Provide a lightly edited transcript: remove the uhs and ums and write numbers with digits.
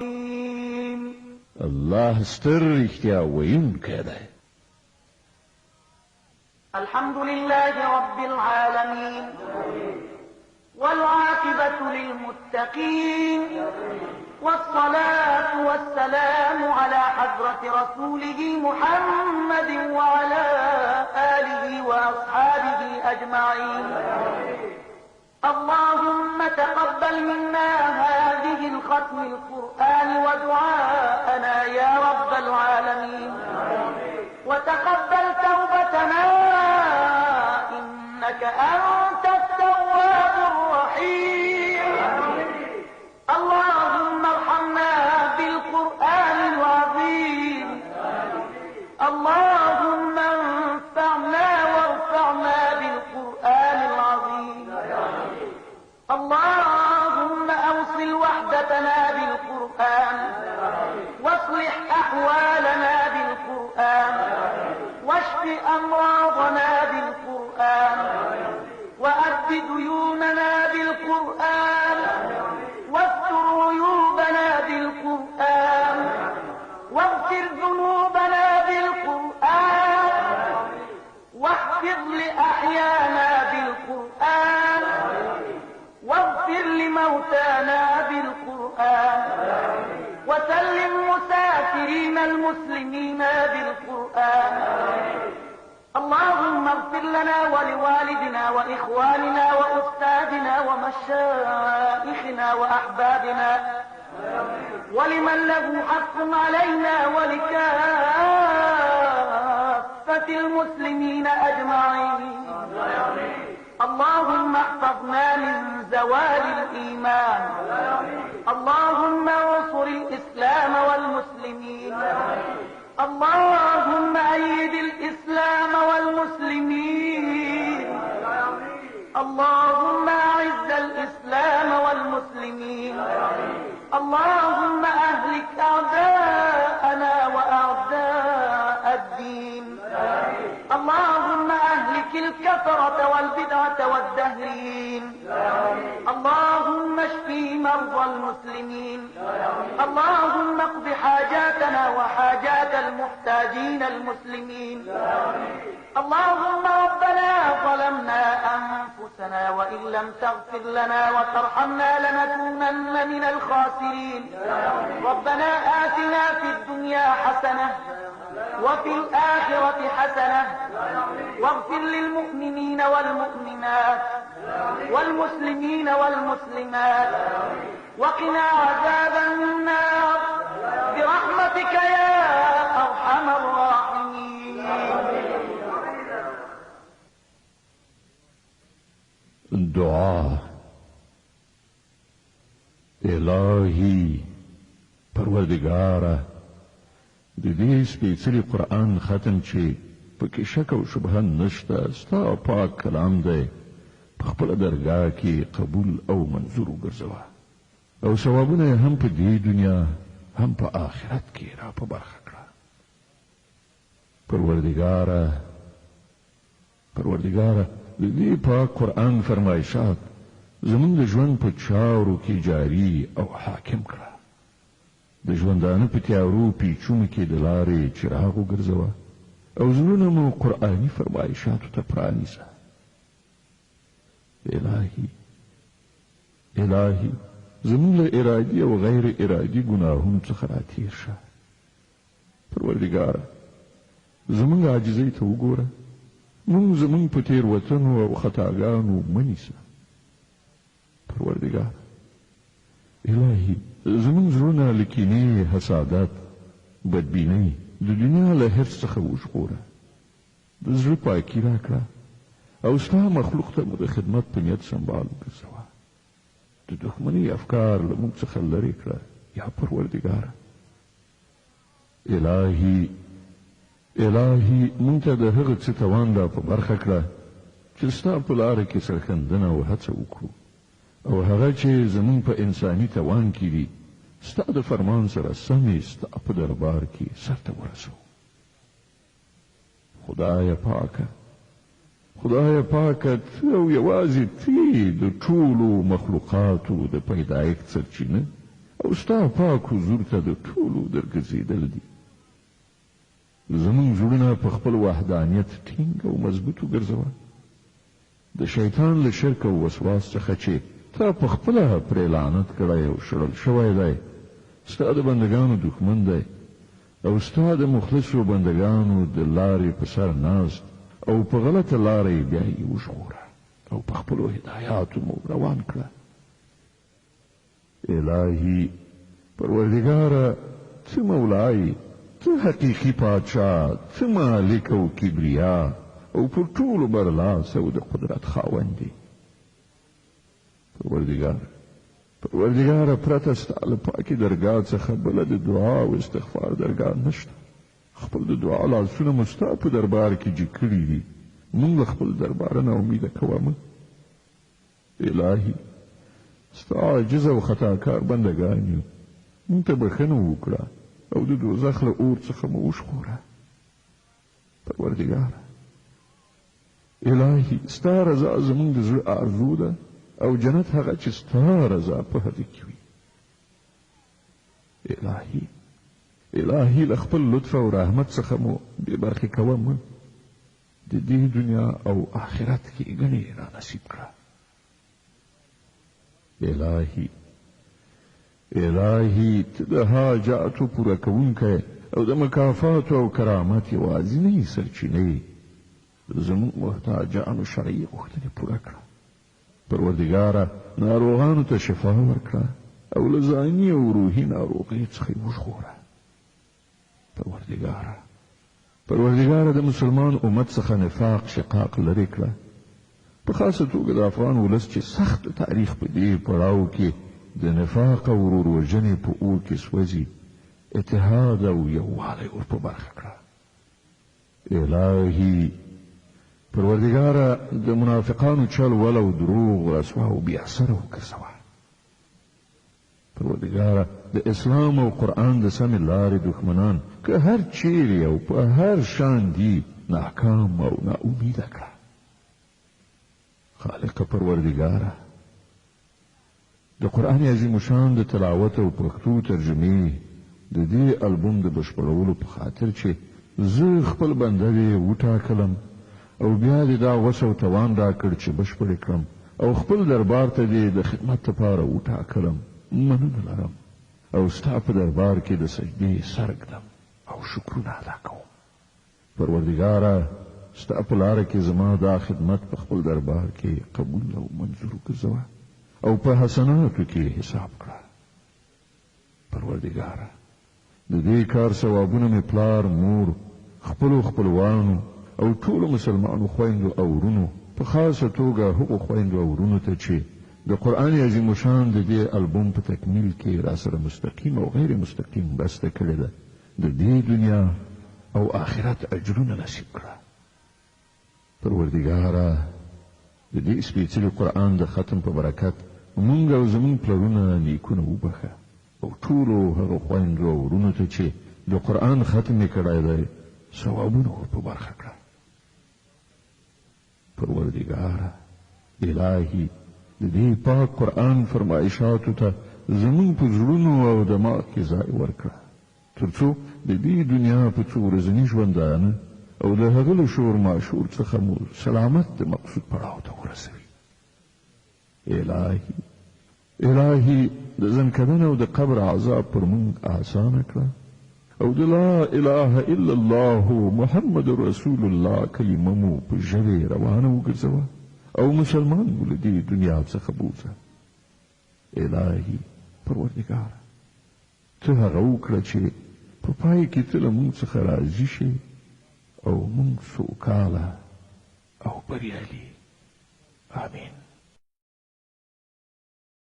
الله ستر رښتیا ویونکی دی. الحمد لله رب العالمين والعاقبة للمتقين والصلاة والسلام على حضرة رسوله محمد وعلى آله وأصحابه أجمعين. اللهم تقبل منا هذه الختم القرآن ودعاءنا يا رب العالمين، وتقبل توبتنا إنك أنت التواب الرحيم. اللهم ارحمنا بالقرآن العظيم، اللهم انفعنا وارفعنا بالقرآن العظيم، اللهم أوصل وحدتنا بالقرآن، واصلح أحوالنا بالقرآن، واشف أمراضنا بالقرآن، وأد ديوننا بالقرآن، واستر عيوبنا بالقرآن، واغفر ذنوبنا بالقرآن، واحفظ لأحيانا بالقرآن، واغفر لموتانا بالقرآن، وسلم مسافرين المسلمين بالقرآن. اللهم اغفر لنا ولوالدنا وإخواننا وأستاذنا ومشائخنا وأحبابنا ولمن له حق علينا ولكافة المسلمين أجمعين. اللهم احفظنا من زوال الإيمان، اللهم انصر الإسلام والمسلمين، اللهم أيد الإسلام والمسلمين، اللهم أعز الإسلام والمسلمين، اللهم أهلك أعداءنا وأعداء الدين، اللهم أهلك الكفرة والبدعة والدهرين، اللهم اشفي مرضى المسلمين، اللهم اقض حاجاتنا وحاجات المحتاجين المسلمين. اللهم ربنا ظلمنا أنفسنا وإن لم تغفر لنا وترحمنا لنكونن من الخاسرين. ربنا آتنا في الدنيا حسنة وفي الآخرة حسنة واغفر للمؤمنين والمؤمنات والمسلمين والمسلمات وقنا عذاب النار برحمتك يا أرحم الراحمين. دعا. الهی پروردگاره، د دې سپېڅلي قرآن ختم چې پکې شک او شبهه نشته ستا پاک کلام دی، په خپله درګاه کې قبول او منظور وګرځوه، او ثوابونه یې هم په دې دنیا هم په آخرت کې را په برخه کړه. پروردګاره د دې پاک قرآن فرمایشات زموږ د ژوند په چارو کې جاري او حاکم کړه. د ژوندانه په تیارو پیچونو کې د لارې چراغ وګرځوه او زړونه مو قرآني فرمایشاتو ته پرانیزه. الهي زموږ له ارادي او غیر ارادي ګناهونو څخه راتېر شه. پروردګاره زموږ عاجزۍ ته وګوره، موږ زموږ په تېروتنو او خطاګانو مه نیسه. پروردګاره الهي زموږ زړونه له کینې، حسادت، بدبینۍ، د دنیا له حرص څخه وژغوره. د زړه پاکي راکړه او ستا مخلوق ته مو د خدمت په نیت سنبال وګرځوه. د دښمنۍ افکار له موږ څخه لرې کړه یا پروردګاره. الهي موږ ته د هغه څه توان را په برخه کړه چې ستا په لاره کې سرښندنه او هڅه وکړو، او هغه چې زموږ په انساني توان کې دي ستا د فرمان سره سمې ستا په دربار کې سرته ورسو. خدای پاکه ته او یوازې ته د ټولو مخلوقاتو د پیدایښت سرچینه او ستا پاک حضور ته د ټولو درګرځېدل دي. زمونږ زړونه په خپل وحدانیت ټینګ او مضبوط وګرځوه، د شیطان له شرک او وسواس څخه چې تا په خپله پرې لعنت کړی او شړل شوی دی، ستا د بندګانو دښمن دی او ستا د مخلصو بندګانو د لارې په سر ناست او په غلطه لاره یې بیا یې وژغوره او په خپلو هدایاتو مو روان کړه. الهي پروردګاره، ته مولای، ته حقیقي پادشاه، ته مالک او کبریا او پر ټولو برلاس او د قدرت خاوند دی. پروردګاره پرته ستا له پاکې درګاه څخه بله د دعا او استغفار درګاه نشته. خپل د دعا لاسونه مو ستا په دربار کې جګ کړي دي، موږ له خپل درباره نا امیده کوه مه. الهي ستا عاجز او خطاکار بندګان یو، موږ ته بښنه وکړه او د دوزخ له اور څخه مو وژغوره. پروردګاره الهي ستا رضا زموږ د زړه آرزو ده او جنت هغه چې ستا رضا په هغه کې وي. الهي له خپل لطف او رحمت څخه مو بې برخې کوه مه، د دې دنیا او آخرت کې ګڼې را نصیب کړه. الهي ته د حاجاتو پوره کوونکی او د مکافاتو او کرامت یوازینۍ سرچینه، زموږ محتاجانو شرعي غوښتنې پوره کړه. پروردګاره ناروغانو ته شفا ورکړه او له ذهني او روحي ناروغۍ څخه یې وژغوره. پروردګاره د مسلمان امت څخه نفاق شقاق لرې کړه، په خاصه توګه د افغان ولس چې سخت تاریخ په دې پړاو کې د نفاق او وروروژنې په اور کې سوځي، اتحاد او یووالی ور په برخه کړه. الهي پروردګاره د منافقانو چل ول او دروغ رسوا او بې اثره وګرځوه. پروردګاره د اسلام او قرآن د سمې لارې دښمنان که هر چیرې او په هر شان دي ناکام او ناامیده کړه. خالق پروردګاره د قرآن عظیم شان د تلاوت او پښتو ترجمې د دې البوم د بشپړولو په خاطر چې زه خپل بنده وټاکلم او بیا دې دا وس او توان راکړ چې بشپړ کړم او خپل دربار ته دې د خدمت لپاره وټاکلم، مننه لرم او ستا په دربار کې د سجدې سر ږدم او شکرونه ادا کوم. پروردګاره ستا په لاره کې زما دا خدمت په خپل دربار کې قبول او منظور وګرځوه او په حسناتو کې حساب کړه. پروردګاره د دې کار ثوابونه مې پلار، مور، خپلو خپلوانو او ټولو مسلمانو خویندو او ورونو، په خاصه توګه هغو خویندو او ورونو ته چې د قرآن عظیم شان د دې البوم په تکمیل کې را سره مستقیم او غیر مستقیم بسته کړې ده، د دې دنیا او آخرت اجرونه نصیب کړه. پروردګاره د دې سپېڅلي قرآن د ختم په برکت مونږ او زمونږ پلرونه نیکونه وبخه او ټولو هغو خویندو او ورونو ته چې د قرآن ختم یې کړی دی ثوابونه ور په برخه کړه. پروردګاره الهي د دې پاک قرآن فرمایشاتو ته زمونږ په زړونو او دماغ کې ځای ورکړه، تر څو د دې دنیا په څو ورځني ژوندانه او د هغه له شور ماشور څخه مو سلامت د مقصود پړاو ته ورسوي. الهي د ځنکدن او د قبر عذاب پر مونږ آسانه کړه او د لا اله الا الله محمد رسول الله کلمه مو په ژبې روانه وګرځوه او مسلمان مو له دې دنیا څخه بوځه. الهي پروردګاره ته هغه وکړه چې په پای کې ته له مونږ څخه راضي شې او مونږ سوکاله او بریالي. آمین.